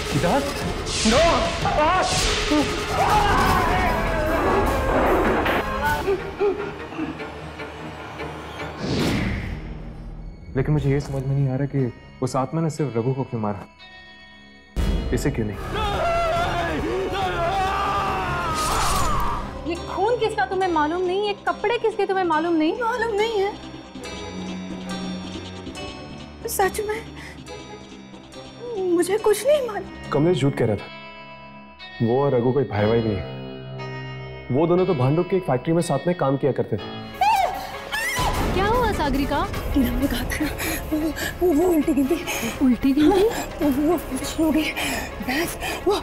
Siddharth, no! लेकिन मुझे ये समझ में नहीं आ रहा कि उस आत्मा ने सिर्फ रघु को क्यों मारा, इसे क्यों नहीं? ये खून किसका तुम्हें मालूम नहीं? ये कपड़े किसके तुम्हें मालूम नहीं? मालूम नहीं है। सच में मुझे कुछ नहीं मालूम। कमलेश झूठ कह रहा था। वो और रघु कोई भाई भाई नहीं है। वो दोनों तो भांडुप की एक फैक्ट्री में साथ में काम किया करते थे। क्या हुआ सागरिका? हमने कहा था ना, वो उल्टी गिनती। उल्टी गिनती? वो शुरू हो गई बस। वो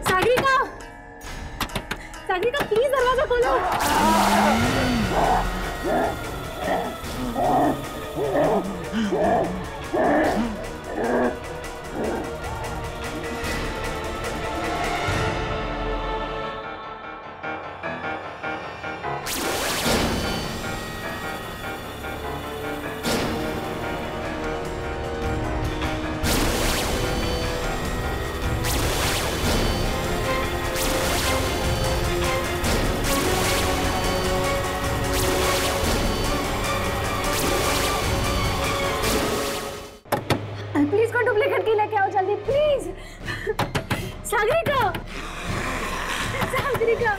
सागरिका, सागरिका प्लीज दरवाजा खोलो। प्लीज को डुप्लीकेट की लेके आओ जल्दी प्लीज। सागरिका, सागरिका,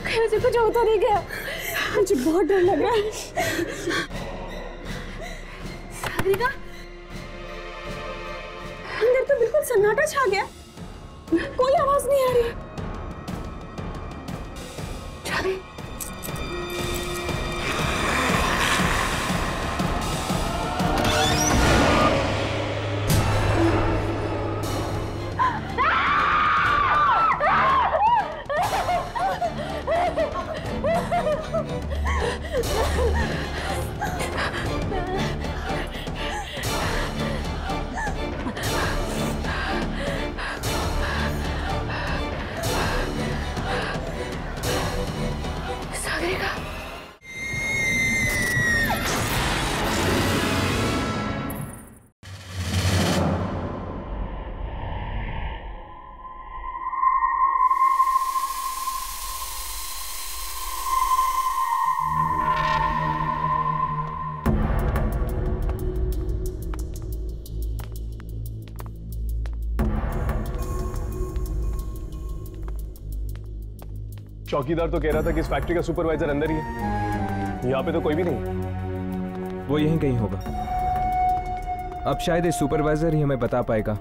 कहीं मुझे कुछ होता नहीं गया? मुझे बहुत डर लग रहा है। सागरिका, अंदर तो बिल्कुल सन्नाटा छा गया, कोई आवाज नहीं आ रही। चले चौकीदार तो कह रहा था कि इस फैक्ट्री का सुपरवाइजर अंदर ही है। यहाँ पे तो कोई भी नहीं। वो यहीं कहीं होगा। अब शायद इस सुपरवाइजर ही हमें बता पाएगा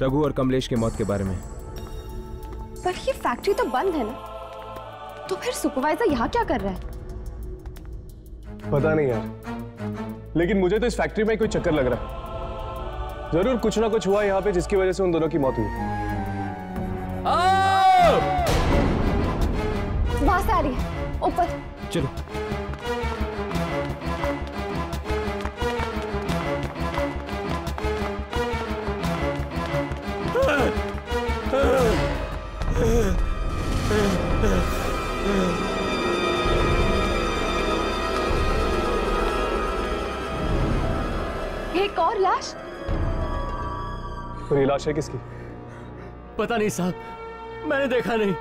रघु और कमलेश की मौत के बारे में। पर ये फैक्ट्री तो बंद है ना, तो फिर सुपरवाइजर यहाँ क्या कर रहा है? पता नहीं यार, लेकिन मुझे तो इस फैक्ट्री में कोई चक्कर लग रहा है। जरूर कुछ ना कुछ हुआ यहाँ पे जिसकी वजह से उन दोनों की मौत हुई। वहां से आ रही है, ऊपर चलो। एक और लाश। और ये लाश है किसकी? पता नहीं साहब, मैंने देखा नहीं।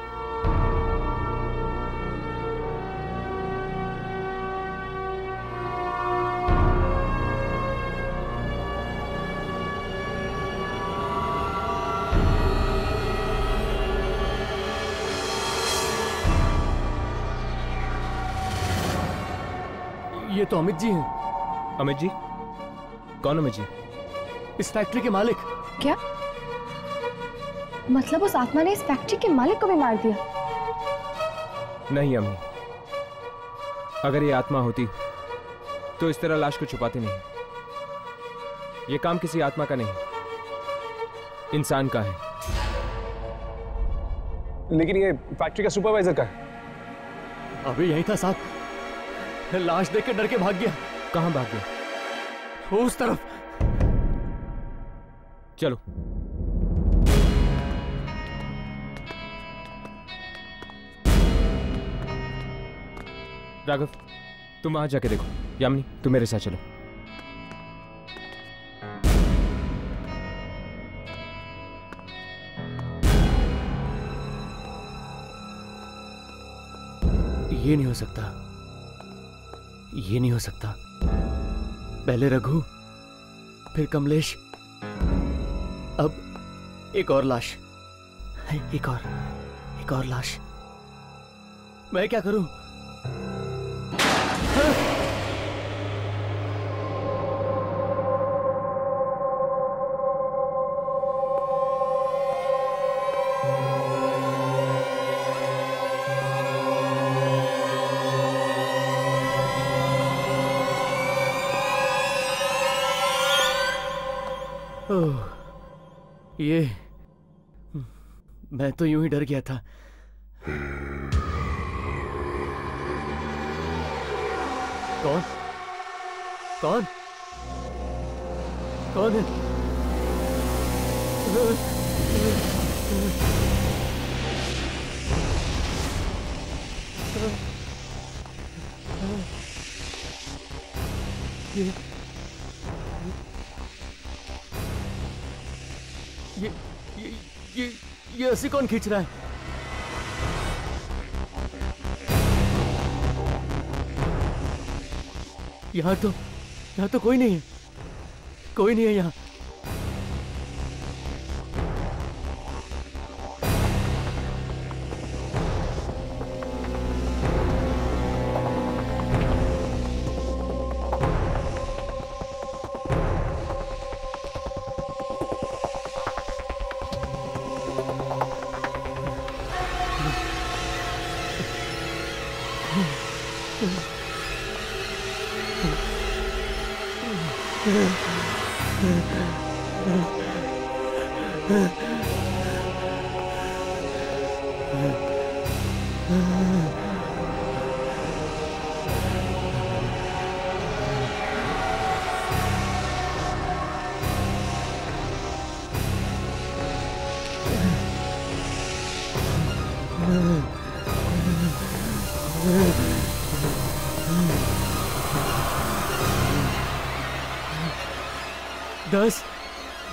ये तो अमित जी हैं। अमित जी? कौन अमित जी? इस फैक्ट्री के मालिक। क्या मतलब उस आत्मा ने इस फैक्ट्री के मालिक को भी मार दिया? नहीं अम्मी, अगर ये आत्मा होती तो इस तरह लाश को छुपाती नहीं। ये काम किसी आत्मा का नहीं, इंसान का है। लेकिन ये फैक्ट्री का सुपरवाइजर का है। अभी यही था साहब, लाश देख के डर के भाग गया। कहां भाग गया? उस तरफ। चलो। राघव, तुम वहां जाके देखो। यामिनी तुम मेरे साथ चलो। ये नहीं हो सकता, ये नहीं हो सकता। पहले रघु, फिर कमलेश, अब एक और लाश, एक और लाश। मैं क्या करूं? ये मैं तो यूं ही डर गया था। कौन कौन कौन है? ये रस्सी कौन खींच रहा है? यहाँ तो कोई नहीं है, कोई नहीं है यहाँ।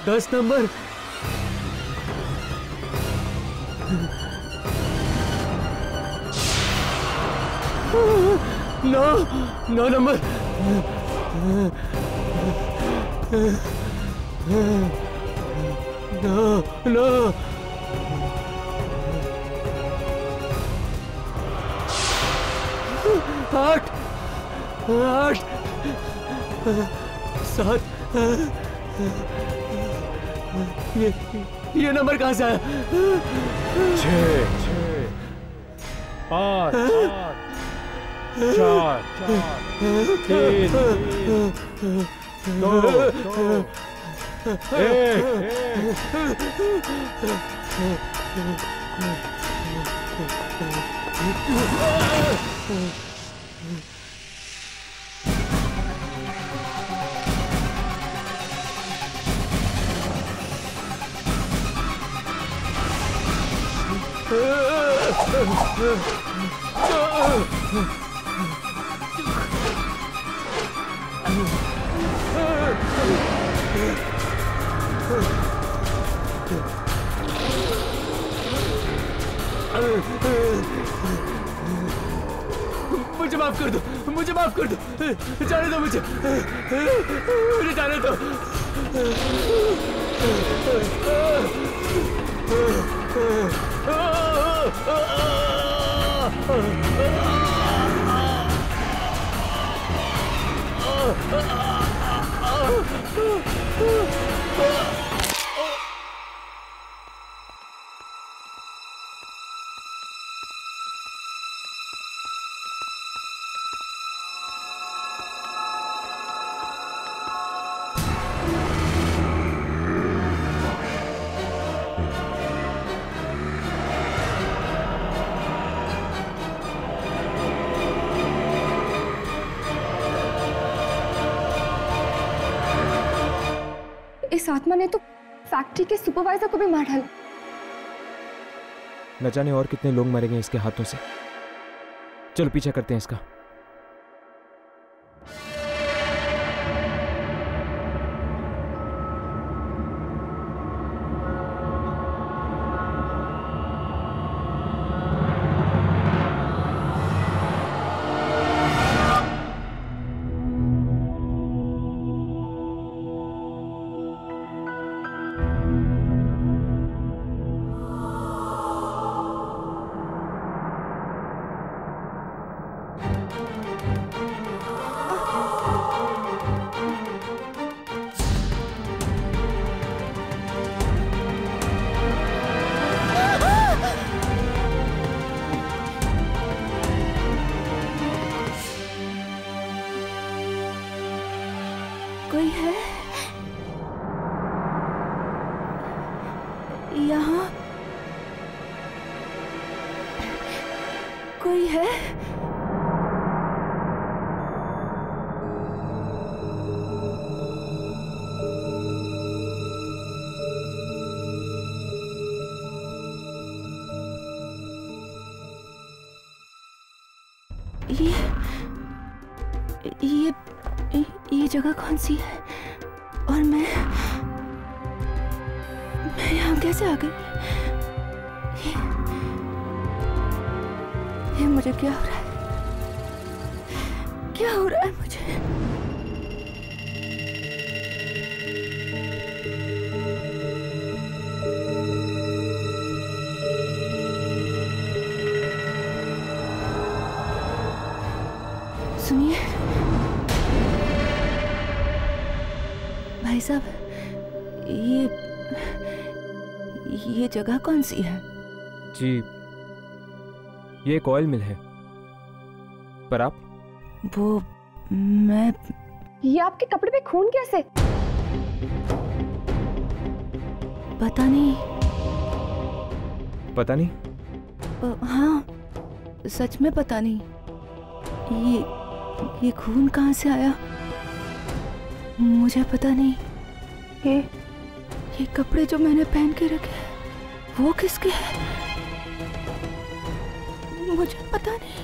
दस नंबर। नौ नंबर। नो 8 7। ये नंबर कहां से आया? 6 5 4 3 2 1। मुझे माफ कर दो, मुझे माफ कर दो, जाने दो मुझे जाने दो। इस आत्मा ने तो फैक्ट्री के सुपरवाइजर को भी मार डाला। न जाने और कितने लोग मरेंगे इसके हाथों से। चलो पीछा करते हैं इसका। कोई है यहाँ? कोई है? ये जगह कौन सी है? और मैं यहाँ कैसे आ गई? ये मुझे क्या हो रहा है? क्या हो रहा है मुझे? सुनिए भाई साहब, ये जगह कौन सी है? जी, ये एक ऑयल मिल है। पर आप? वो मैं... ये आपके कपड़े पे खून कैसे? पता नहीं। पता नहीं? हाँ, सच में पता नहीं। ये खून कहाँ से आया मुझे पता नहीं। ये कपड़े जो मैंने पहन के रखे हैं वो किसके हैं मुझे पता नहीं।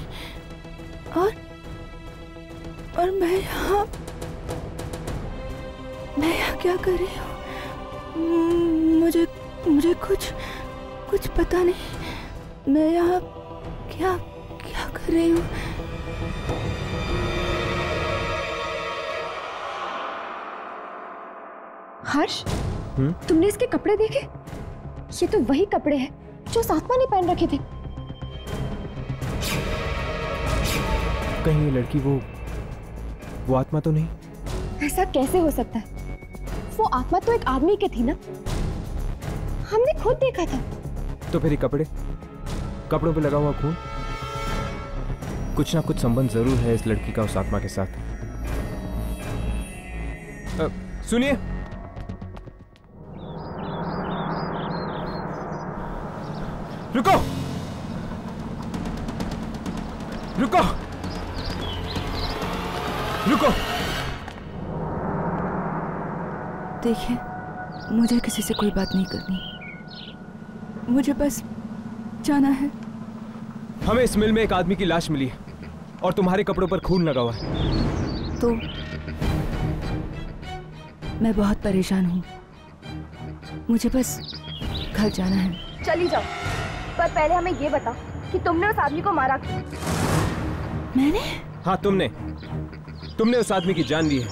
और मैं यहाँ क्या कर रही हूँ? मुझे कुछ पता नहीं। मैं यहाँ क्या कर रही हूँ? हर्ष, तुमने इसके कपड़े देखे? ये तो वही कपड़े हैं जो उस आत्मा ने पहन रखे थे। कहीं ये लड़की वो आत्मा तो नहीं? ऐसा कैसे हो सकता है? वो आत्मा तो एक आदमी की थी ना, हमने खुद देखा था। तो फिर ये कपड़ों पे लगा हुआ खून, कुछ ना कुछ संबंध जरूर है इस लड़की का उस आत्मा के साथ। सुनिए, रुको रुको रुको। देखिए, मुझे किसी से कोई बात नहीं करनी, मुझे बस जाना है। हमें इस मिल में एक आदमी की लाश मिली है और तुम्हारे कपड़ों पर खून लगा हुआ है। तो मैं बहुत परेशान हूँ, मुझे बस घर जाना है। चली जाओ, पर पहले हमें ये बताओ कि तुमने उस आदमी को मारा क्यों? मैंने? हाँ, तुमने उस आदमी की जान ली है।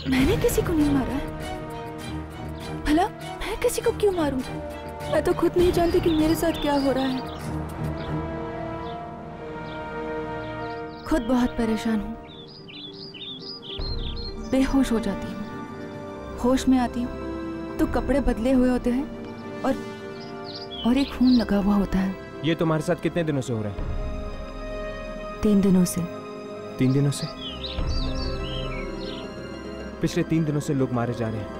मैंने किसी को नहीं मारा है। भला मैं किसी को क्यों मारूं? मैं तो खुद नहीं जानती कि मेरे साथ क्या हो रहा है। खुद बहुत परेशान हूँ, बेहोश हो जाती हूँ। होश में आती हूँ तो कपड़े बदले हुए होते हैं और एक खून लगा हुआ होता है। ये तुम्हारे साथ कितने दिनों से हो रहा है? 3 दिनों से। 3 दिनों से? पिछले 3 दिनों से लोग मारे जा रहे हैं।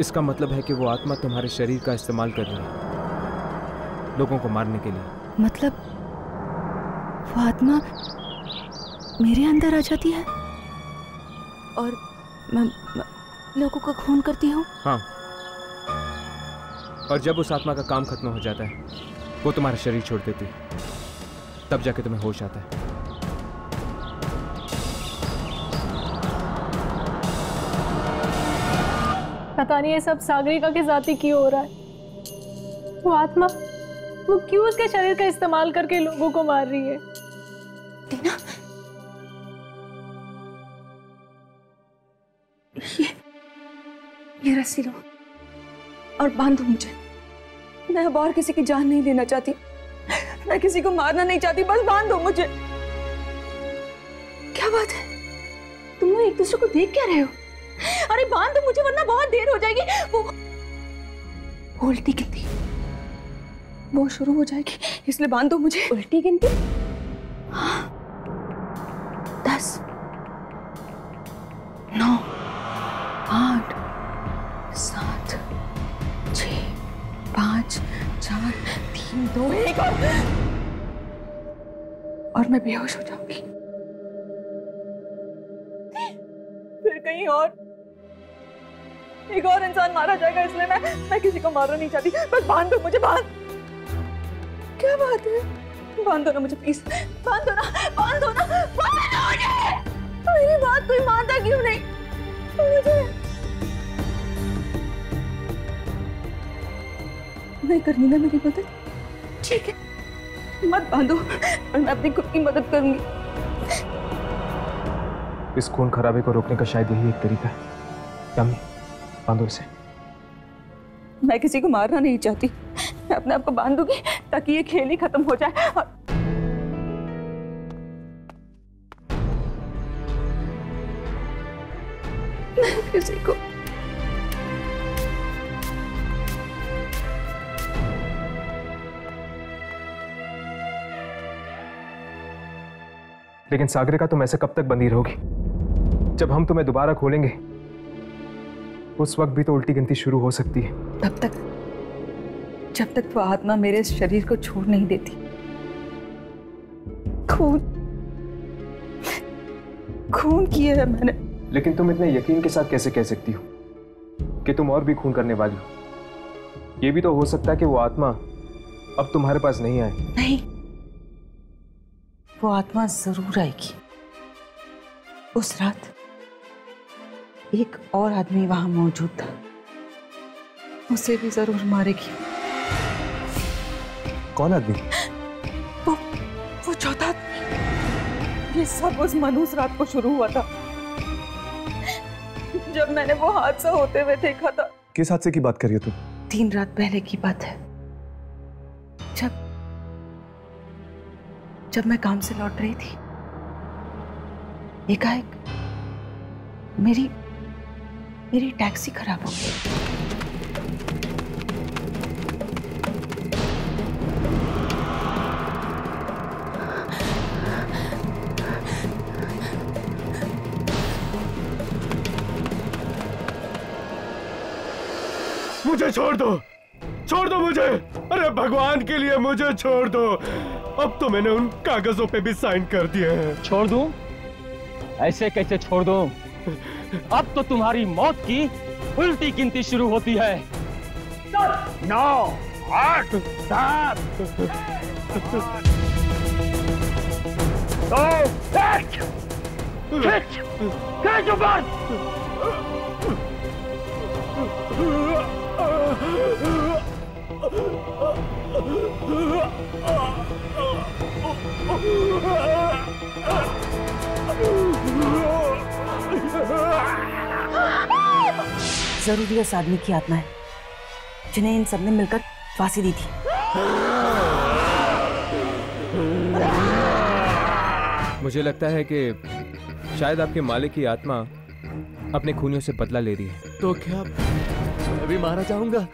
इसका मतलब है कि वो आत्मा तुम्हारे शरीर का इस्तेमाल कर रही है लोगों को मारने के लिए। मतलब वो आत्मा मेरे अंदर आ जाती है और मैं लोगों को खून करती हूँ? हाँ, और जब उस आत्मा का काम खत्म हो जाता है, वो तुम्हारा शरीर छोड़ देती है, तब जाके तुम्हें होश आता है। पता नहीं ये सब सागरिका के साथ ही क्यों हो रहा है। वो आत्मा वो क्यों उसके शरीर का इस्तेमाल करके लोगों को मार रही है? टीना, ये रस्सी लो और बांधो मुझे। मैं अब और किसी की जान नहीं लेना चाहती, मैं किसी को मारना नहीं चाहती, बस बांधो मुझे। क्या बात है, तुम लोग एक दूसरे को देख क्या रहे हो? अरे बांधो मुझे वरना बहुत देर हो जाएगी। वो उल्टी गिनती वो शुरू हो जाएगी, इसलिए बांधो मुझे। उल्टी गिनती? हाँ, 10, 9, 8, 7, 6, 5, 4, 3, 2, 1 और मैं बेहोश हो जाऊंगी। फिर कहीं और एक और इंसान मारा जाएगा, इसलिए मैं किसी को मारना नहीं चाहती। बस बांध दो मुझे, बांध। क्या बात है, बांध दो ना मुझे प्लीज, बांध दो ना, बांध दो ना, बांध दो मुझे। मेरी बात कोई मानता क्यों नहीं मुझे? नहीं करनी ना मेरी मदद, ठीक है, मत बांधो और मैं अपनी खुद की मदद करूंगी। इस खून खराबे को रोकने का शायद यही एक तरीका है। यामी, बांधो इसे। मैं किसी को मारना नहीं चाहती, मैं अपने आप को बांधूंगी ताकि ये खेल ही खत्म हो जाए। और मैं किसी को लेकिन सागरिका, तुम ऐसे कब तक बंधी रहोगी? जब हम तुम्हें दोबारा खोलेंगे उस वक्त भी तो उल्टी गिनती शुरू हो सकती है। तब तक, जब तक वो आत्मा मेरे शरीर को छोड़ नहीं देती। खून किया है मैंने। लेकिन तुम इतने यकीन के साथ कैसे कह सकती हो कि तुम और भी खून करने वाली हो? यह भी तो हो सकता है कि वो आत्मा अब तुम्हारे पास नहीं आए। नहीं, वो आत्मा जरूर आएगी। उस रात एक और आदमी वहां मौजूद था, उसे भी जरूर मारेगी। कौन आदमी? वो चौथा आदमी। ये सब उस मनहूस रात को शुरू हुआ था, जब मैंने वो हादसा होते हुए देखा था। किस हादसे की बात कर रही हो तुम? 3 रात पहले की बात है, जब मैं काम से लौट रही थी। एकाएक मेरी टैक्सी खराब हो गई। मुझे छोड़ दो मुझे। अरे भगवान के लिए मुझे छोड़ दो। अब तो मैंने उन कागजों पे भी साइन कर दिए हैं। छोड़ दूं? ऐसे कैसे छोड़ दूं? अब तो तुम्हारी मौत की उल्टी गिनती शुरू होती है। 9, 8, 7, 2, 1। खींच ऊपर। जरूर ये उस आदमी की आत्मा है जिन्हें इन सबने मिलकर फांसी दी थी। मुझे लगता है कि शायद आपके मालिक की आत्मा अपने खूनियों से बदला ले रही है। तो क्या मैं भी मारा जाऊंगा?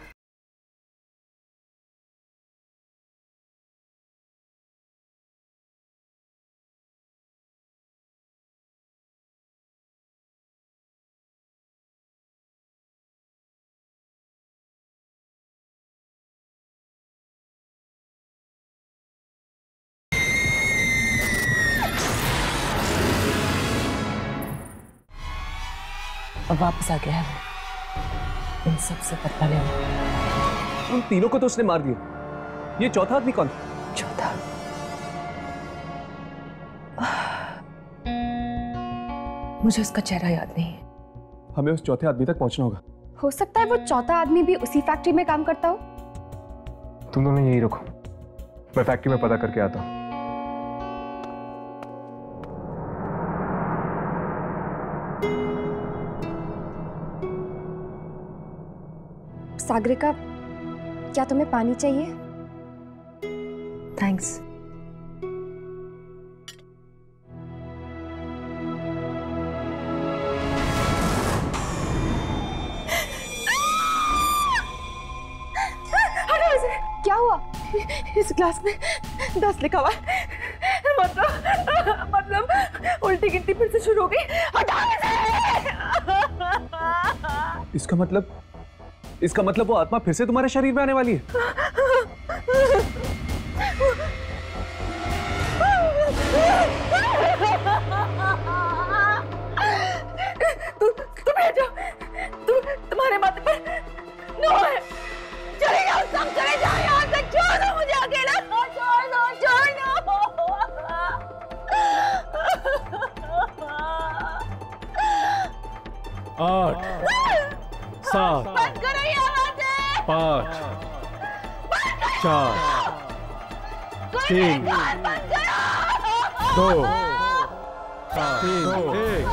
अब वापस आ गया है वो, इन सब से बदला लेना। उन तीनों को तो उसने मार दिया। ये चौथा आदमी कौन? चौथा, मुझे उसका चेहरा याद नहीं है। हमें उस चौथे आदमी तक पहुंचना होगा। हो सकता है वो चौथा आदमी भी उसी फैक्ट्री में काम करता हो। तुम दोनों यही रखो, मैं फैक्ट्री में पता करके आता हूँ। सागरिका, क्या तुम्हें पानी चाहिए? थैंक्स। क्या हुआ? इस ग्लास में 10 लिखा हुआ है। मतलब उल्टी गिनती फिर से शुरू हो गई। हटाओ इसे। इसका मतलब वो आत्मा फिर से तुम्हारे शरीर में आने वाली है। तुम बैठ जाओ। तुम्हारे माथे पर नो है। चले जाओ, सब चले जाओ यहाँ से। छोड़ दो मुझे अकेला। छोड़ दो। 8 7 बंद करो ये आवाज़ें। 5 4 3 2 1।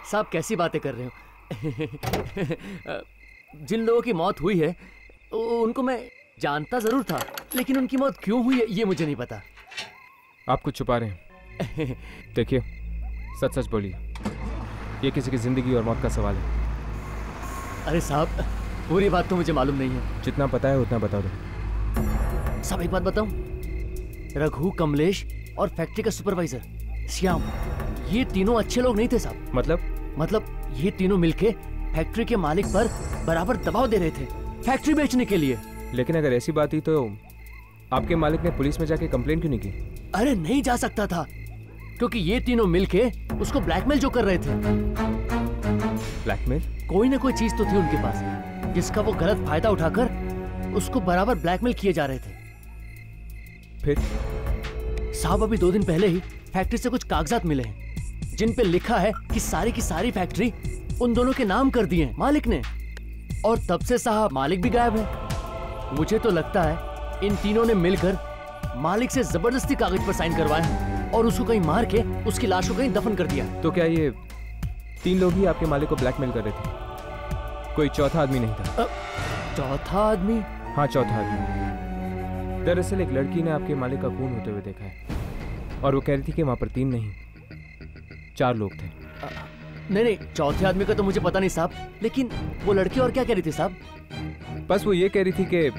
साहब कैसी बातें कर रहे हो? जिन लोगों की मौत हुई है उनको मैं जानता जरूर था, लेकिन उनकी मौत क्यों हुई है ये मुझे नहीं पता। आप कुछ छुपा रहे हैं। देखिए, सच सच बोलिए, ये किसी की जिंदगी और मौत का सवाल है। अरे साहब, पूरी बात तो मुझे मालूम नहीं है। जितना पता है उतना बता दो। साहब एक बात बताऊं, रघु, कमलेश और फैक्ट्री का सुपरवाइजर श्याम, ये तीनों अच्छे लोग नहीं थे साहब। मतलब ये तीनों मिलके फैक्ट्री के मालिक पर बराबर दबाव दे रहे थे फैक्ट्री बेचने के लिए। लेकिन अगर ऐसी बात ही तो आपके मालिक ने पुलिस में जाके कंप्लेंट क्यों नहीं की? अरे नहीं जा सकता था, क्योंकि ये तीनों मिलके उसको ब्लैकमेल जो कर रहे थे। ब्लैकमेल? कोई ना कोई चीज तो थी उनके पास जिसका वो गलत फायदा उठाकर उसको बराबर ब्लैकमेल किए जा रहे थे। फिर साहब अभी 2 दिन पहले ही फैक्ट्री से कुछ कागजात मिले हैं जिन पे लिखा है कि सारी की सारी फैक्ट्री उन दोनों के नाम कर दिए हैं मालिक ने, और तब से साहब मालिक भी गायब है। मुझे तो लगता है इन तीनों ने मिलकर मालिक से जबरदस्ती कागज पर साइन करवाए हैं और उसको कहीं मार के उसकी लाश को कहीं दफन कर दिया। तो क्या ये 3 लोग ही आपके मालिक को ब्लैकमेल कर रहे थे? कोई चौथा आदमी नहीं था? चौथा आदमी? हाँ, चौथा आदमी। दरअसल एक लड़की ने आपके मालिक का खून होते हुए देखा है और वो कह रही थी कि वहां पर 3 नहीं 4 लोग थे। नहीं, चौथे आदमी का तो मुझे पता नहीं साहब, लेकिन वो लड़की और क्या कह रही थी साहब? बस वो ये कह रही थी कि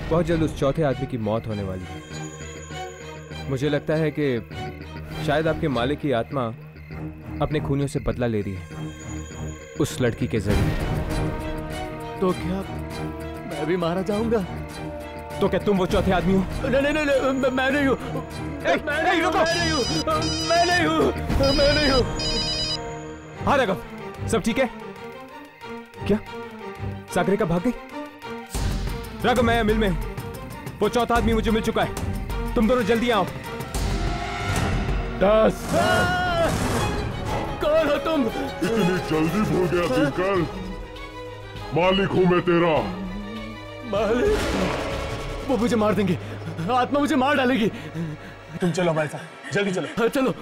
बहुत जल्द उस चौथे आदमी की मौत होने वाली है। मुझे लगता है कि शायद आपके मालिक की आत्मा अपने खूनियों से बदला ले रही है उस लड़की के जरिए। तो क्या मैं भी मारा जाऊंगा? तो क्या तुम वो चौथे आदमी हो? नहीं, मैं नहीं हूँ। मैं नहीं हूँ। हाँ राघव, सब ठीक है क्या? सागरिका भाग गई? राघव, मैं मिल में हूं। वो चौथा आदमी मुझे मिल चुका है। तुम दोनों जल्दी आओ। 10। कौन हो तुम? इतनी जल्दी भूल गया दिनकर? मालिक हूं मैं तेरा। मालिक? वो मुझे मार देंगे, आत्मा मुझे मार डालेगी। तुम चलो हमारे साथ, जल्दी चलो। चलो।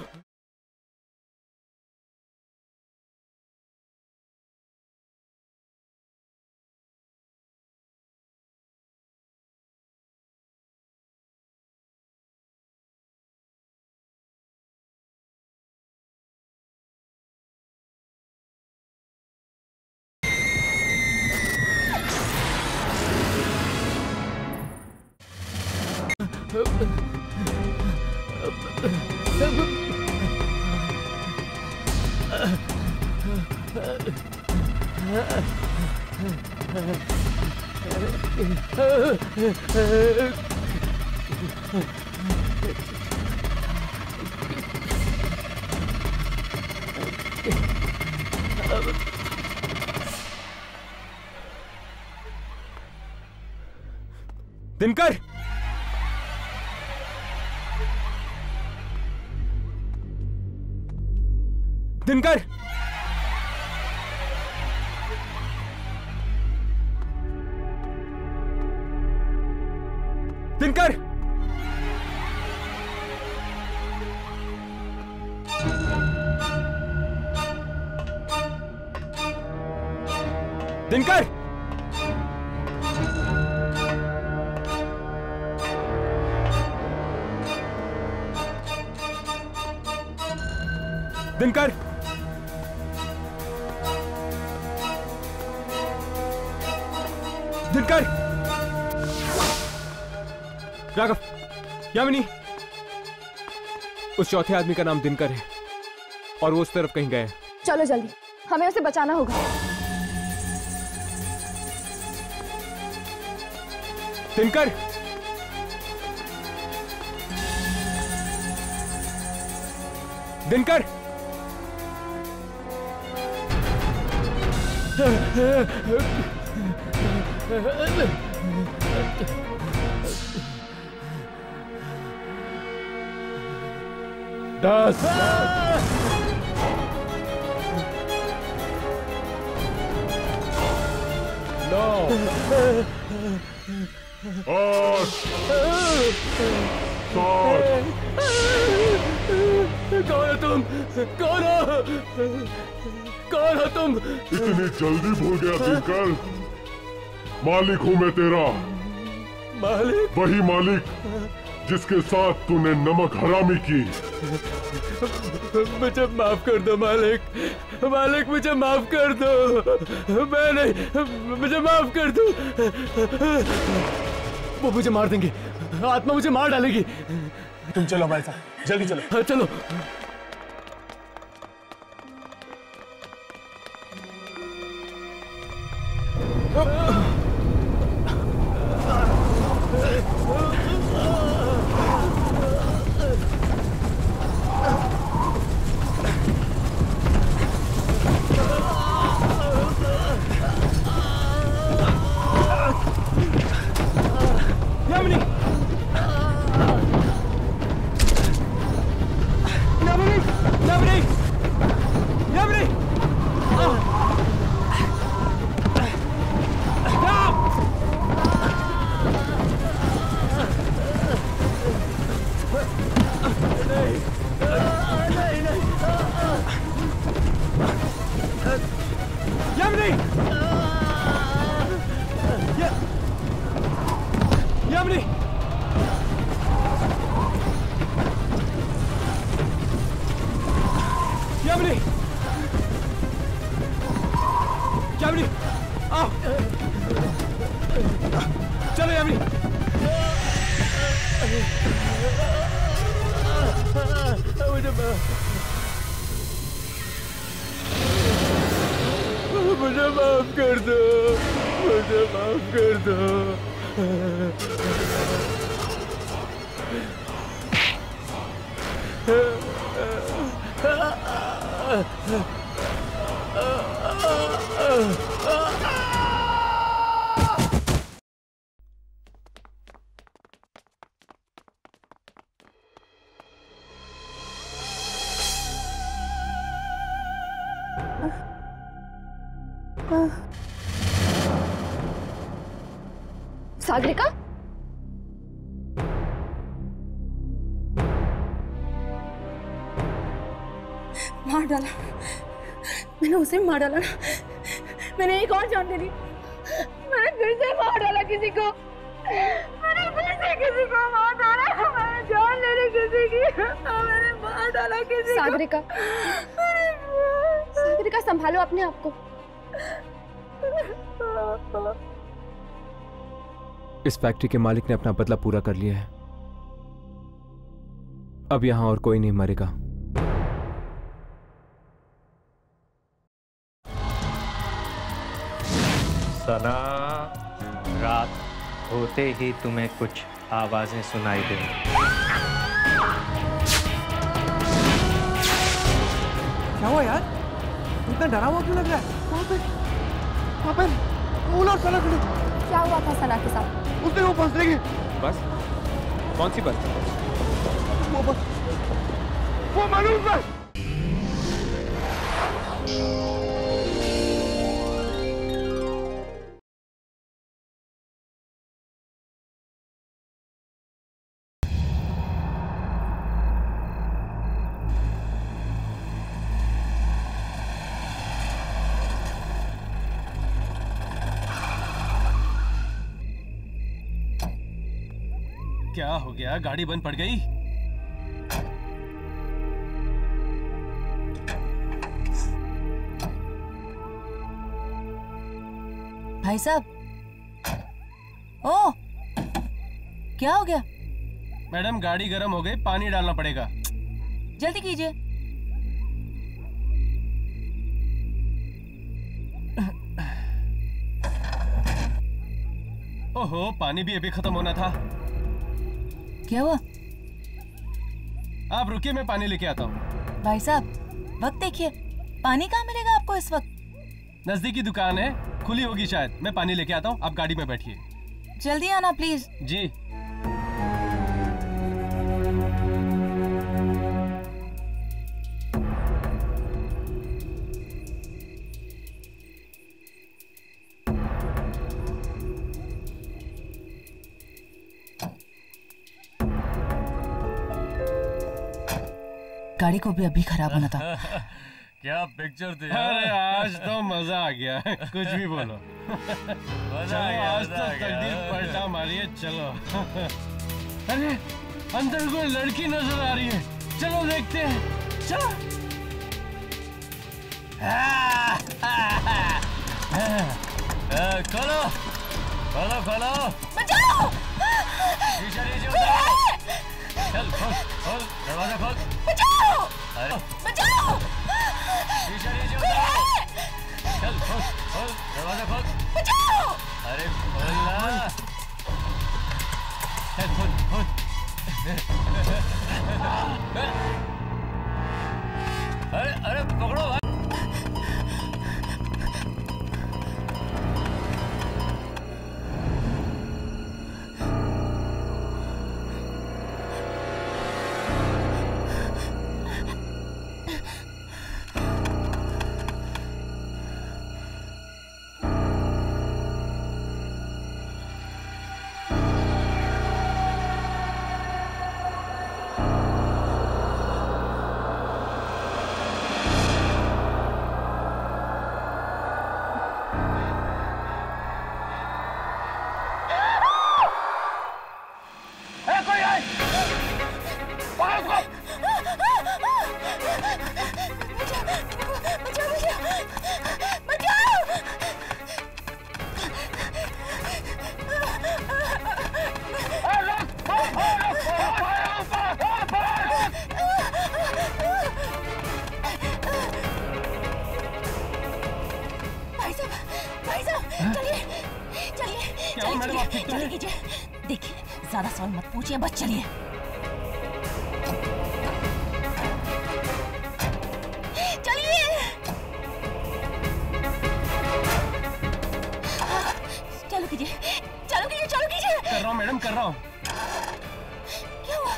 दिनकर, दिनकर, दिनकर, दिनकर, दिनकर, दिनकर, राघव, यामिनी, उस चौथे आदमी का नाम दिनकर है और वो उस तरफ कहीं गया है। चलो जल्दी, हमें उसे बचाना होगा। दिनकर, दिनकर, दस, 9, 8, 7, कौन हो तुम? कौन हो? कौन हो तुम? इतनी जल्दी भूल गया दिनकर? मालिक हूं मैं तेरा। मालिक? वही मालिक जिसके साथ तूने नमक हरामी की। मुझे माफ कर दो मालिक, मालिक मुझे माफ कर दो। मैं नहीं, मुझे माफ कर दो। वो मुझे मार देंगे, आत्मा मुझे मार डालेगी। तुम चलो हमारे साथ, जल्दी चलो। हाँ, चलो। मुझे माफ कर दो, मुझे माफ कर दो। सागरिका, मार डाला मैंने, उसे मार डाला ना। मैंने एक और जान ले ली, मैंने फिर से मार डाला किसी को, मैंने फिर से किसी को मार डाला, मैंने जान ले ली किसी की, मैंने मार डाला किसी सागरिका, सागरिका संभालो अपने आप को। इस फैक्ट्री के मालिक ने अपना बदला पूरा कर लिया है। अब यहां और कोई नहीं मरेगा। सना, रात होते ही तुम्हें कुछ आवाजें सुनाई देंगी। क्या हुआ यार, इतना डरा हुआ क्यों लग रहा है? वहाँ पे और सना खड़ी। क्या हुआ था सना के साथ? उसने वो बस देखी। बस? कौन सी बस? वो बस, वो मनोज बस। क्या हो गया? गाड़ी बंद पड़ गई? भाई साहब, ओ, क्या हो गया? मैडम गाड़ी गर्म हो गई, पानी डालना पड़ेगा। जल्दी कीजिए। ओहो, पानी भी अभी खत्म होना था। क्या हुआ? आप रुकिए, मैं पानी लेके आता हूँ। भाई साहब, वक्त देखिए, पानी कहाँ मिलेगा आपको इस वक्त? नजदीकी दुकान है, खुली होगी शायद। मैं पानी लेके आता हूँ, आप गाड़ी में बैठिए। जल्दी आना प्लीज। जी। गाड़ी को भी अभी खराब होना था। क्या पिक्चर थी? अरे आज तो मजा आ गया। कुछ भी बोलो। चलो आज तो तकदीर पलटा मारिए। चलो। अरे अंदर कोई लड़की नजर आ रही है, चलो देखते हैं। चलो। खोलो खोलो खोलो। बचाओ! शीशा नीचे उतारो। चल खोल खोल, दरवाजा खोल। बचाओ! अरे बचाओ! शीशा नीचे उतारो। चल खोल खोल, दरवाजा खोल। बचाओ! अरे खोल ना। चल खोल खोल। अरे अरे पकड़ो भाई। देखिए, ज्यादा सवाल मत पूछिए, बस चलिए। चलिए। चालू कीजिए, चालू कीजिए, चालू कीजिए। कर रहा हूँ मैडम, कर रहा हूँ। क्या हुआ?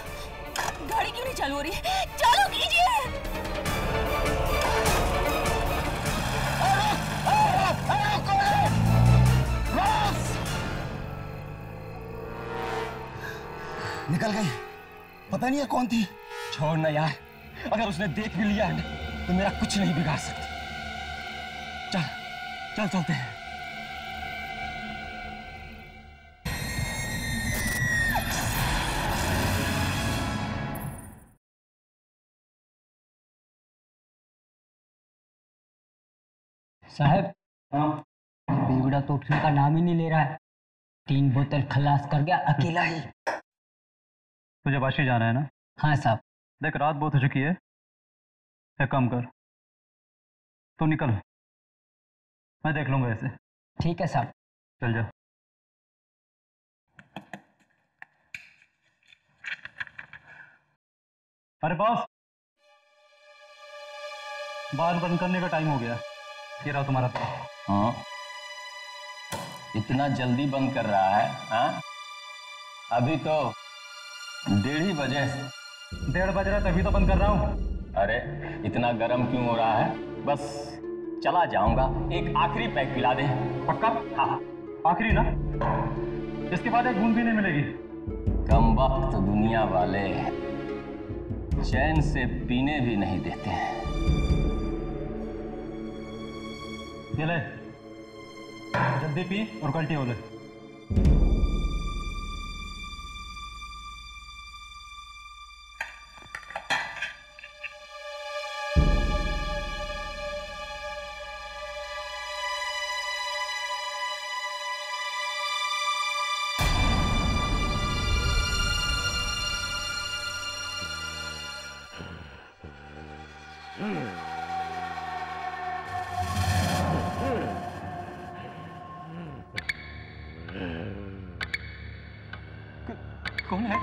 गाड़ी क्यों नहीं चालू हो रही है? चालू कीजिए। निकल गई। पता नहीं है कौन थी। छोड़ ना यार, अगर उसने देख भी लिया ना तो मेरा कुछ नहीं बिगाड़ सकती। चल चल चलते हैं। साहब, बेवड़ा तो उठने का नाम ही नहीं ले रहा है। 3 बोतल खलास कर गया अकेला ही। तुझे वाशी जाना है ना? हाँ साहब। देख रात बहुत हो चुकी है, एक काम कर, तू निकल, मैं देख लूंगा ऐसे। ठीक है साहब। चल जा। अरे बॉस, बात बंद करने का टाइम हो गया। ये रहा तुम्हारा पैसा। हाँ, इतना जल्दी बंद कर रहा है? हाँ, अभी तो 1:30 बजे। 1:30 बज रहा तभी तो बंद कर रहा हूँ। अरे इतना गर्म क्यों हो रहा है? बस चला जाऊंगा, एक आखिरी पैक पिला दे। पक्का? हाँ आखिरी ना, इसके बाद एक बूंद भी नहीं मिलेगी। कम वक्त दुनिया वाले चैन से पीने भी नहीं देते हैं। ये ले, जल्दी पी और कल्टी हो ले। कौन है?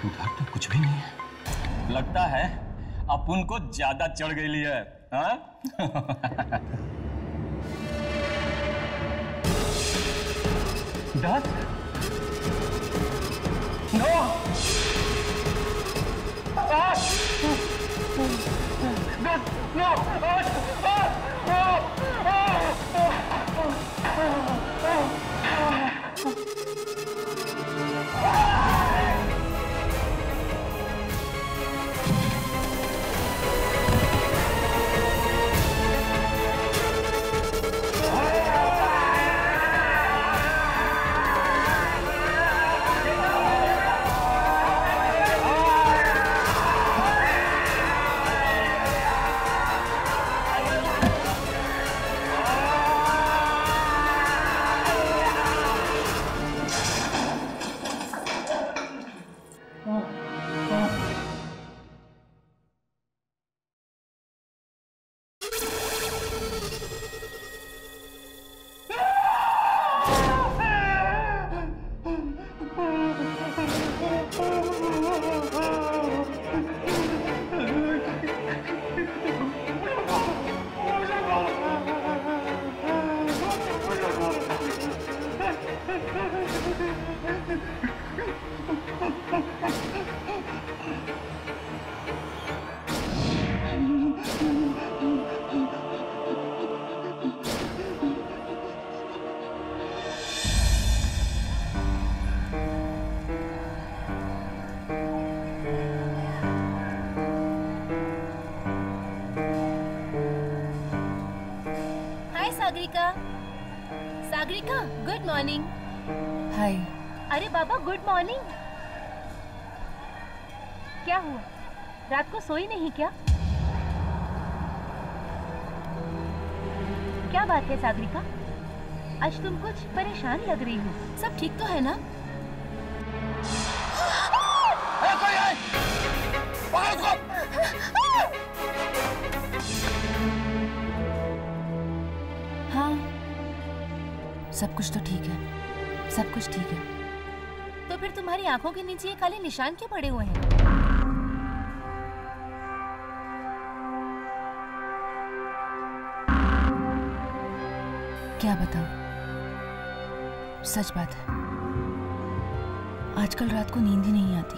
उधर तो कुछ भी नहीं है। लगता है अपुन को ज्यादा चढ़ गई है। हाँ? दस? No! Sagarika, good morning. Hi. अरे बाबा, गुड मॉर्निंग। क्या हुआ, रात को सोई नहीं क्या? क्या बात है सागरिका, आज तुम कुछ परेशान लग रही हो। सब ठीक तो है ना? हाँ, सब कुछ तो ठीक है, सब कुछ ठीक है। तो फिर तुम्हारी आंखों के नीचे ये काले निशान क्यों पड़े हुए हैं? क्या बताऊं, सच बात है, आजकल रात को नींद ही नहीं आती।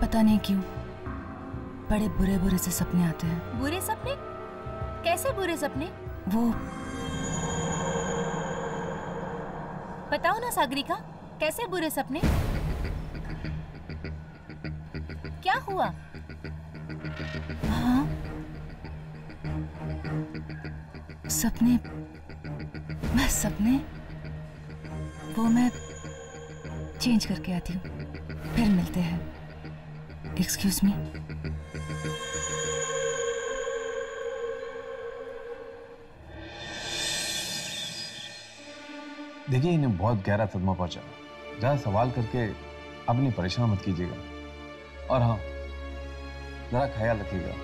पता नहीं क्यों, बड़े बुरे बुरे से सपने आते हैं। बुरे सपने? कैसे बुरे सपने? वो बताओ ना सागरिका, कैसे बुरे सपने? क्या हुआ? हाँ, सपने वो मैं चेंज करके आती हूँ, फिर मिलते हैं। Excuse me. देखिए, इन्हें बहुत गहरा सदमा पहुंचा। ज़्यादा सवाल करके अपनी परेशान मत कीजिएगा। और हाँ, ज़रा ख्याल रखिएगा,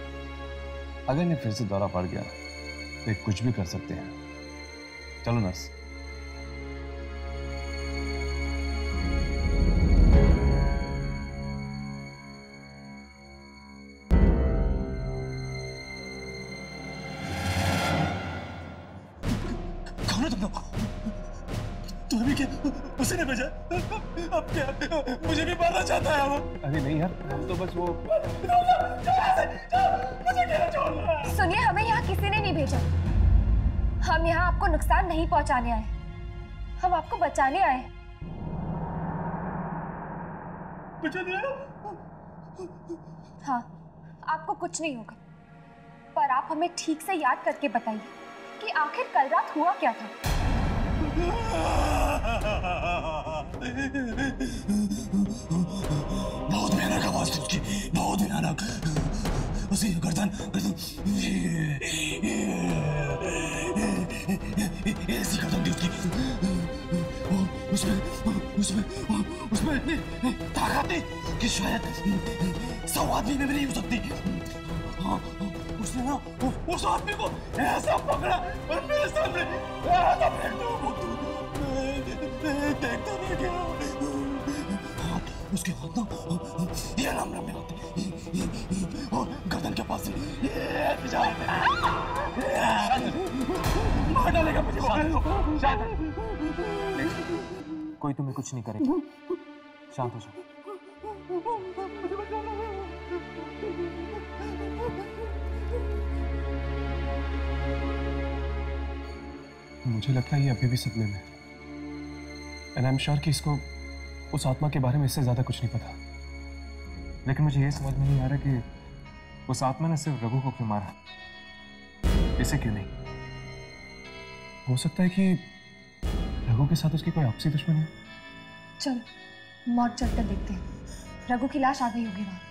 अगर इन्हें फिर से दौरा पड़ गया तो ये कुछ भी कर सकते हैं। चलो नर्स। छोड़ो तुम लोग। तुम्हें भी क्या उसी ने भेजा? अब क्या मुझे भी मारना चाहता है वो? अरे नहीं यार, हम तो बस वो सुनिए, हमें यहाँ किसी ने नहीं भेजा। हम यहाँ आपको नुकसान नहीं पहुँचाने आए, हम आपको बचाने आए। बचाने आए? हाँ, आपको कुछ नहीं होगा, पर आप हमें ठीक से याद करके बताइए कि आखिर कल रात हुआ क्या था। बहुत भयानक आवाज थी उसकी, बहुत भयानक। उसी गर्दन ऐसी गर्दन थी उसकी, और उसमें ताकत थी कि शायद 100 आदमी में भी नहीं हो सकती। उसने ना उस आदमी को ऐसा पकड़ा और मेरे सामने ऐसा फेंक दिया, देखता रह गया। उसके हाथ ना ये नाम में होते और गर्दन के पास मार डालेगा मुझे। कोई तुम्हें कुछ नहीं करेगा, शांत हो जाओ। मुझे लगता है ये अभी भी सपने में, एंड आई एम श्योर कि इसको उस आत्मा के बारे में इससे ज्यादा कुछ नहीं पता। लेकिन मुझे ये समझ में नहीं आ रहा कि उस आत्मा ने सिर्फ रघु को क्यों मारा, इसे क्यों नहीं? हो सकता है कि रघु के साथ उसकी कोई आपसी दुश्मनी है। चलो मौत चलकर देखते हैं, रघु की लाश आ गई होगी वहां।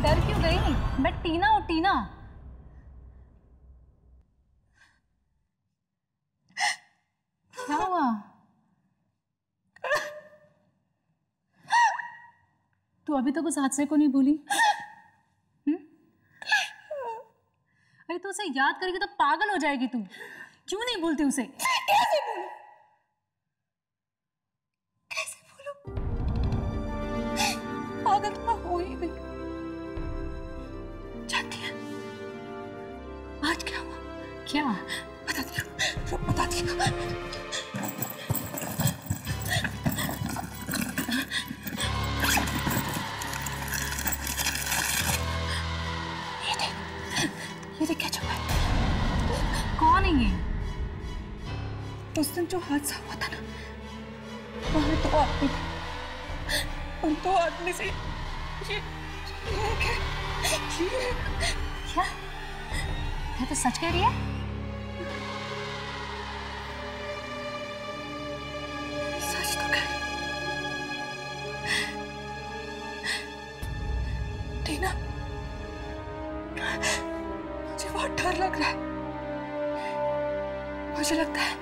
डर क्यों गई? मैं टीना हूं, टीना। क्या हुआ? तू अभी तक उस हादसे को नहीं भूली? अरे तू उसे याद करेगी तो पागल हो जाएगी तू। क्यों नहीं भूलती उसे? कैसे भूलूं? कैसे भूलूं? पागल तो मैं हो ही गई। जानती है आज क्या हुआ? क्या? बताती हूँ, बताती हूँ। ये देख क्या चुका है? कौन है ये? उस दिन जो हादसा हुआ था ना, वहां 2 आदमी थे। उन 2 आदमी से ये क्या? क्या तो सच कह रही है? सच तो कह रही। टीना, मुझे बहुत डर लग रहा है। मुझे लगता है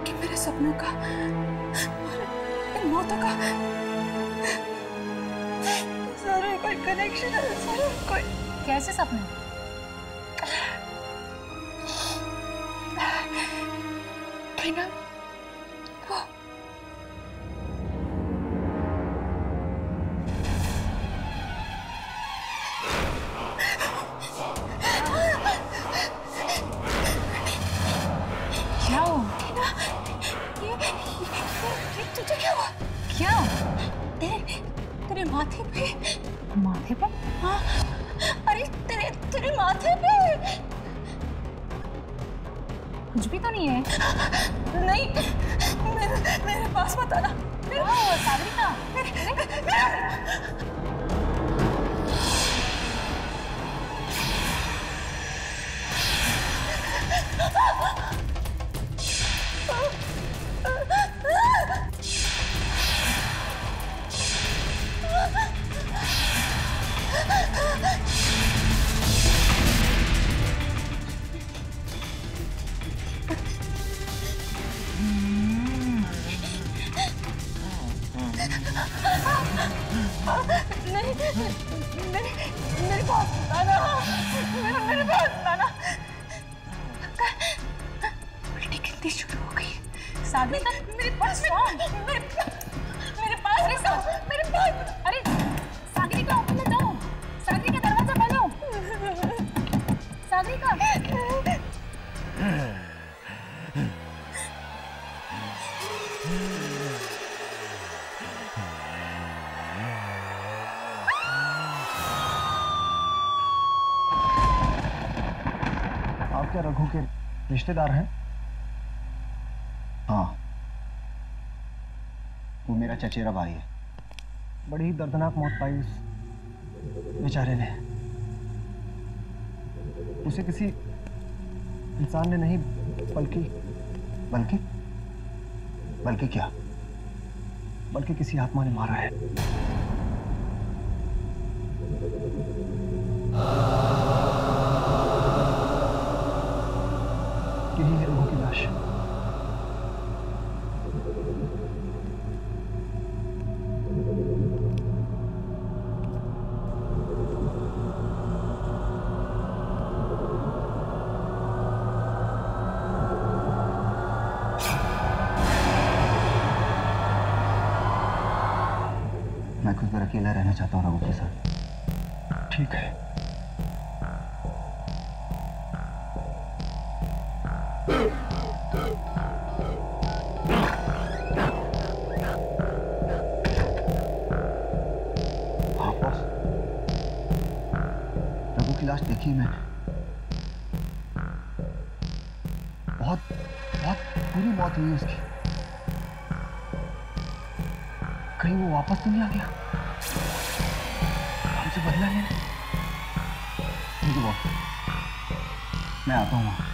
कि मेरे सपनों का और इन मौतों का सारा कोई कनेक्शन है। सारा कोई। कैसे सपने? टीना, क्या? तेरे माथे पे? माथे पे? हाँ, अरे तेरे माथे पे कुछ भी तो नहीं है। नहीं, मेरे पास मत आना। सागरिका, मेरे पास आना, मेरे पास आना। उल्टी गिनती शुरू हो गई। सागरिका, मेरे पास मेरे पास अरे Sagarika, open the door. Sagarika, दरवाजा खोलो। सागरिका, आप क्या रघु के रिश्तेदार हैं? हाँ, वो मेरा चचेरा भाई है। बड़ी ही दर्दनाक मौत पाई उस बेचारे ने। उसे किसी इंसान ने नहीं बल्कि क्या? बल्कि किसी आत्मा ने मारा है। यही है रघु की लाश। मैं कुछ देर अकेला रहना चाहता हूँ रघु के साथ। ठीक है। हाँ बॉस, रघु की लाश देखी मैंने। बहुत बुरी मौत हुई उसकी। कहीं वो वापस तो नहीं आ गया हमसे बदला लेने? ठीक है बॉस, मैं आता हूँ वहां।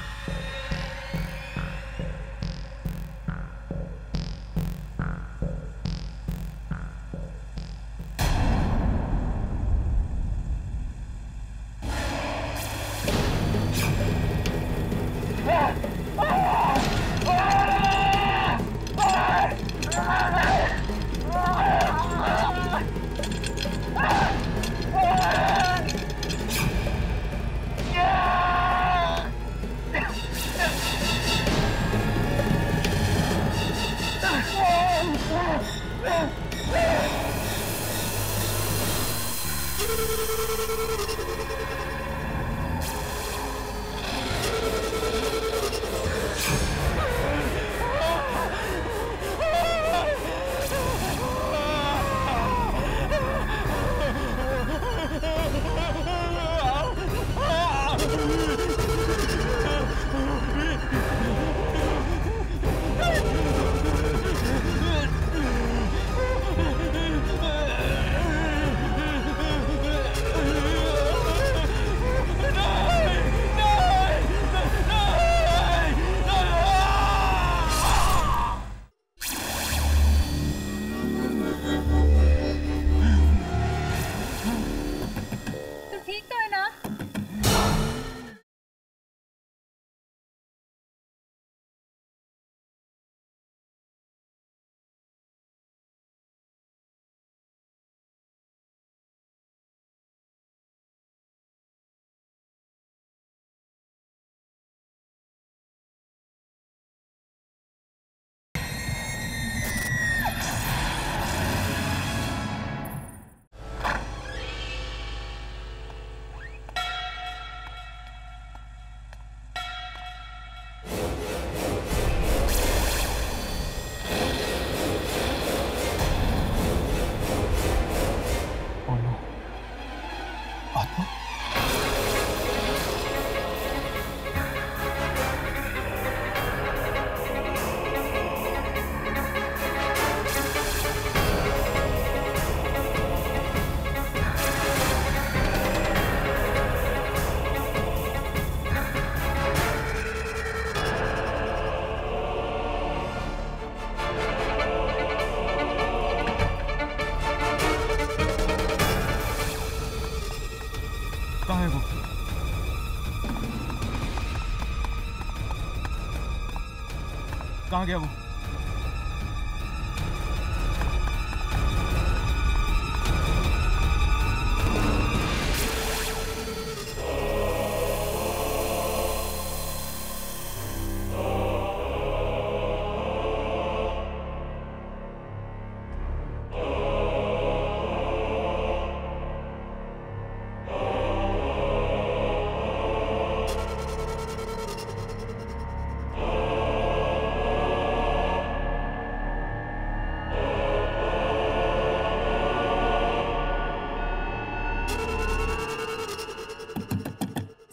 कहाँ गया वो?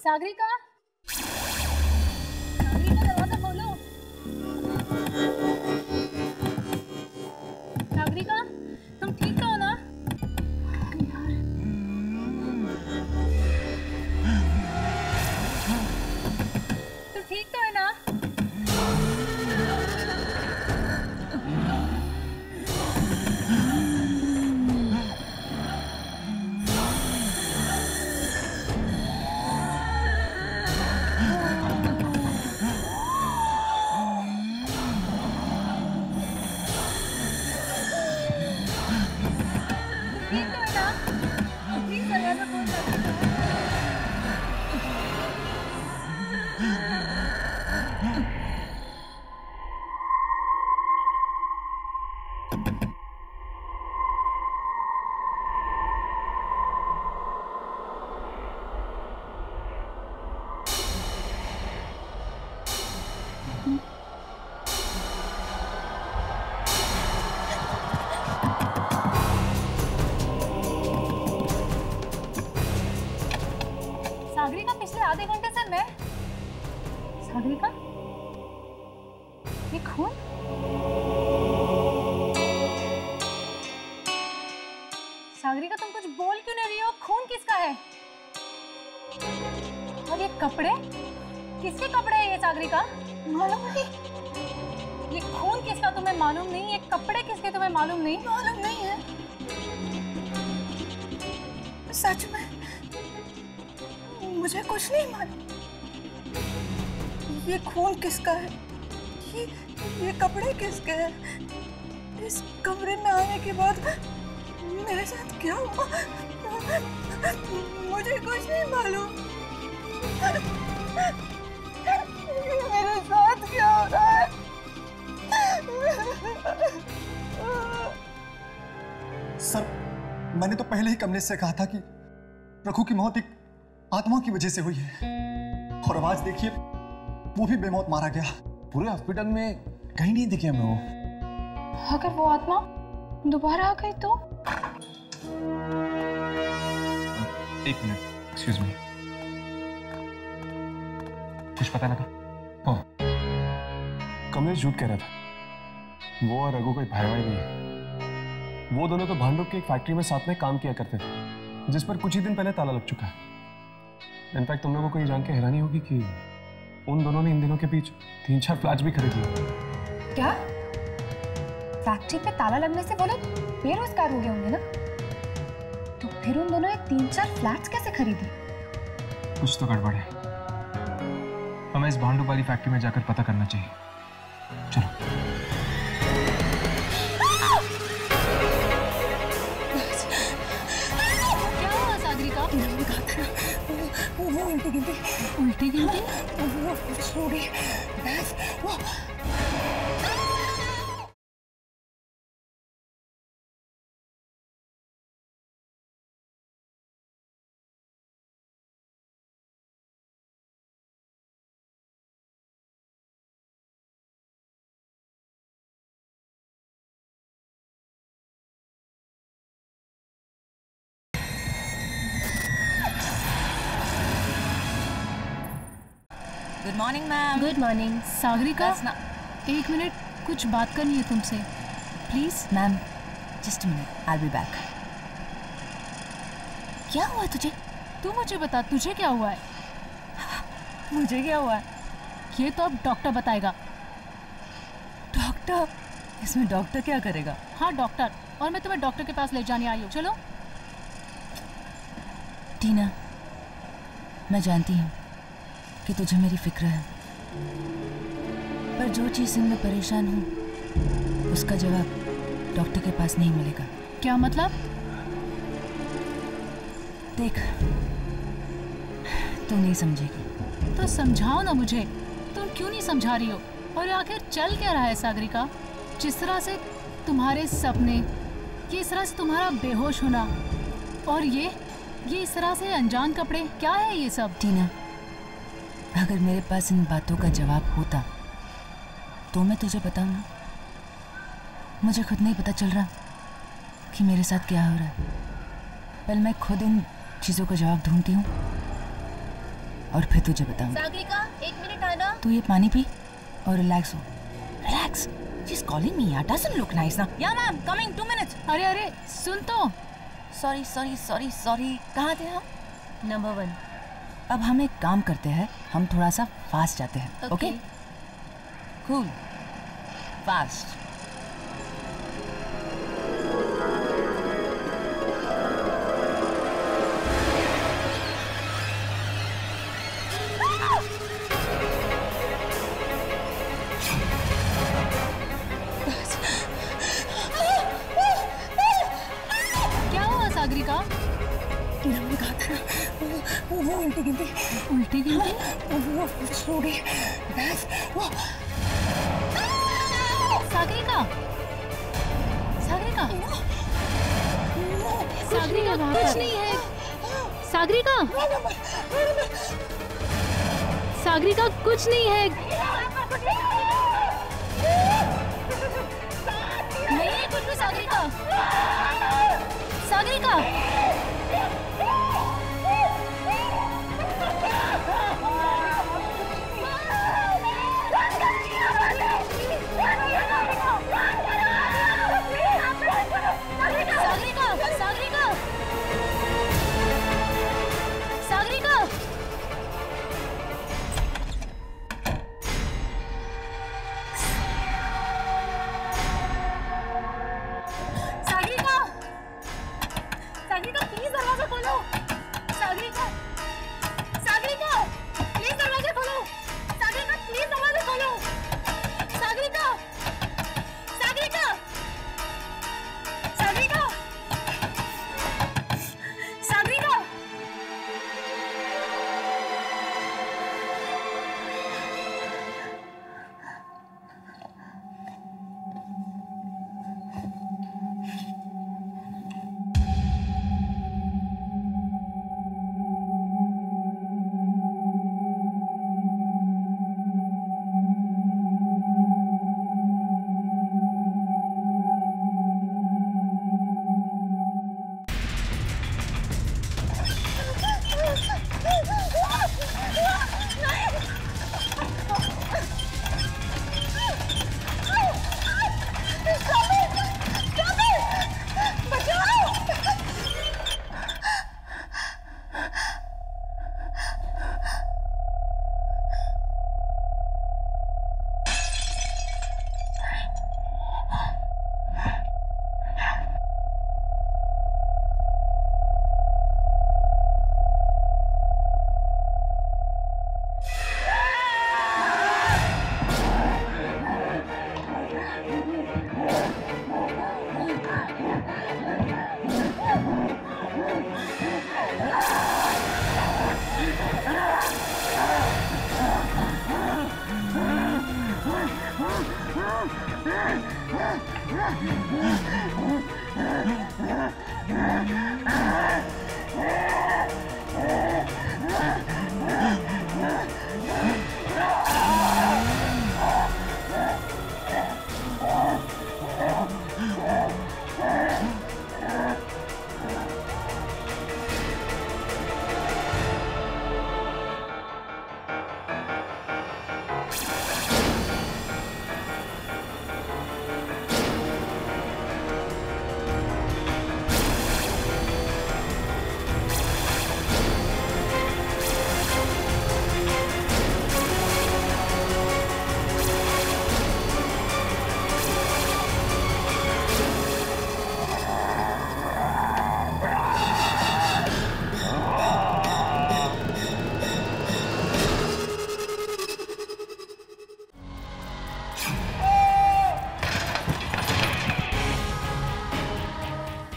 सागरिका, सागरिका दरवाजा खोलो। सागरिका, तुम ठीक तो हो ना? तुम ठीक तो है ना? सागरिका, पिछले आधे घंटे से मैं सागरिका, ये खून? सागरिका, तुम कुछ बोल क्यों नहीं रही हो? खून किसका है? और ये कपड़े किसके कपड़े हैं? ये सागरिका मालूम नहीं। ये खून किसका तुम्हें मालूम नहीं? ये कपड़े किसके तुम्हें मालूम नहीं? मालूम नहीं है, सच में मुझे कुछ नहीं मालूम। ये खून किसका है? ये कपड़े किसके हैं? इस कमरे में आने के बाद मेरे साथ क्या हुआ मुझे कुछ नहीं मालूम। मेरे साथ क्या हो रहा है? सर, मैंने तो पहले ही कमलेश से कहा था कि रघु की मौत एक आत्मा की वजह से हुई है, और अब आज देखिए वो भी बेमौत मारा गया। पूरे हॉस्पिटल में कहीं नहीं दिखे हमें वो। अगर वो आत्मा दोबारा आ गई तो? एक मिनट, एक्सक्यूज मी, कुछ पता लगा? हाँ, कमलेश झूठ कह रहा था। वो और रघु कोई भाई नहीं है। वो दोनों तो भांडुप की एक फैक्ट्री में साथ में काम किया करते थे, जिस पर कुछ ही दिन पहले ताला लग चुका है। इनफैक्ट तुम लोगों को ये जान के हैरानी होगी कि उन दोनों ने इन दिनों के बीच 3-4 फ्लैट्स भी खरीद लिए। क्या? फैक्ट्री पे ताला लगने से वो लोग बेरोजगार हो गए होंगे ना? तो फिर उन दोनों ने 3-4 फ्लैट्स कैसे खरीदे? कुछ तो गड़बड़ है। हमें इस भांडुप वाली फैक्ट्री में जाकर पता करना चाहिए। चलो। क्या हुआ सागरिका? मैंने कहा था वो उल्टी गिनती वो छोड़ी बस वो। Good morning ma'am. Good morning. Sagarika, एक मिनट, कुछ बात करनी है तुमसे, please. Ma'am, just a minute, I will be back. क्या हुआ तुझे? तू मुझे बता, तुझे क्या हुआ है? मुझे क्या हुआ है? ये तो अब डॉक्टर बताएगा। डॉक्टर? इसमें डॉक्टर क्या करेगा? हाँ डॉक्टर, और मैं तुम्हें डॉक्टर के पास ले जाने आई हूँ। चलो। टीना, मैं जानती हूँ कि तुझे मेरी फिक्र है, पर जो चीज से मैं परेशान हूँ उसका जवाब डॉक्टर के पास नहीं मिलेगा। क्या मतलब? देख, तू नहीं समझेगी। तो समझाओ ना मुझे, तुम क्यों नहीं समझा रही हो? और आखिर चल क्या रहा है सागरिका? जिस तरह से तुम्हारे सपने, ये इस तरह से तुम्हारा बेहोश होना, और ये इस तरह से अनजान कपड़े, क्या है ये सब? टीना, अगर मेरे पास इन बातों का जवाब होता तो मैं तुझे बताऊं ना। मुझे खुद नहीं पता चल रहा कि मेरे साथ क्या हो रहा है। पहले मैं खुद इन चीजों का जवाब ढूंढती हूँ और फिर तुझे बताऊंगी। सागरिका, 1 मिनट आना। तू ये पानी पी और रिलैक्स हो। Relax. She's calling me. It doesn't look nice now. Yeah, ma'am. Coming 2 minutes. अरे सुन तो। Sorry. कहाँ थे हम? नंबर 1। अब हम एक काम करते हैं, हम थोड़ा सा फास्ट जाते हैं। ओके? कूल। फास्ट। वो उल्टी गिनती वो सो गई। सागरिका कुछ नहीं है। सागरिका कुछ नहीं है। नहीं है कुछ भी। सागरिका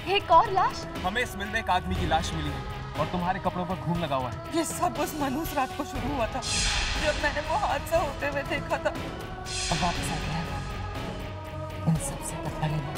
एक और लाश? हमें इस मिल में एक आदमी की लाश मिली है और तुम्हारे कपड़ों पर खून लगा हुआ है। ये सब उस मनहूस रात को शुरू हुआ था जब मैंने वो हादसा होते हुए देखा था। अब वापस आ गया इन सबसे बदला लेना।